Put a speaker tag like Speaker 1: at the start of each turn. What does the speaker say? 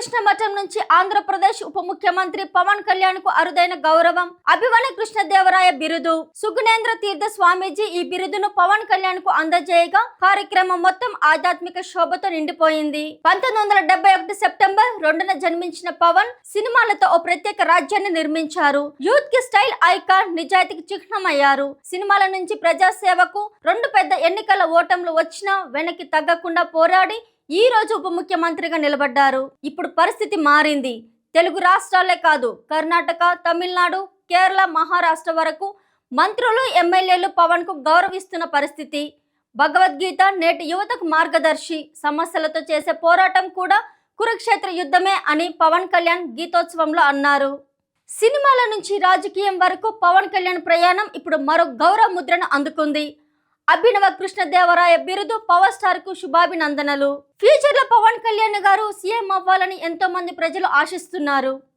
Speaker 1: కృష్ణ మఠం నుంచి ఆంధ్రప్రదేశ్ ఉప ముఖ్యమంత్రి పవన్ కళ్యాణ్ కు అరుదైన గౌరవం అభిమన్య కృష్ణదేవరాయ బిరుదు. సుగుణేంద్ర తీర్థ స్వామీజీ ఈ బిరుదును పవన్ కళ్యాణ్ కు అందజేయగా కార్యక్రమం మొత్తం ఆధ్యాత్మిక శోభతో నిండిపోయింది. 1971 సెప్టెంబర్ 2న జన్మించిన పవన్ సినిమాలతో ఓ ప్రత్యేక రాజ్యాన్ని నిర్మించారు. యూత్ కి స్టైల్ ఐకాన్, నిజాయితీకి చిహ్నమయ్యారు. సినిమాల నుంచి ప్రజాసేవకు 2 పెద్ద ఎన్నికల ఓటములు వచ్చినా వెనక్కి తగ్గకుండా పోరాడి ఈ రోజు ఉప ముఖ్యమంత్రిగా నిలబడ్డారు. ఇప్పుడు పరిస్థితి మారింది. తెలుగు రాష్ట్రాలే కాదు, కర్ణాటక, తమిళనాడు, కేరళ, మహారాష్ట్ర వరకు మంత్రులు, ఎమ్మెల్యేలు పవన్ కు గౌరవిస్తున్న పరిస్థితి. భగవద్గీత నేటి యువతకు మార్గదర్శి. సమస్యలతో చేసే పోరాటం కూడా కురుక్షేత్ర యుద్ధమే అని పవన్ కళ్యాణ్ గీతోత్సవంలో అన్నారు. సినిమాల నుంచి రాజకీయం వరకు పవన్ కళ్యాణ్ ప్రయాణం ఇప్పుడు మరో గౌరవ ముద్రను అందుకుంది. అభినవ కృష్ణదేవరాయ బిరుదు పవర్ స్టార్ కు శుభాభినందనలు. ఫ్యూచర్ లో పవన్ కళ్యాణ్ గారు సీఎం అవ్వాలని ఎంతో మంది ప్రజలు ఆశిస్తున్నారు.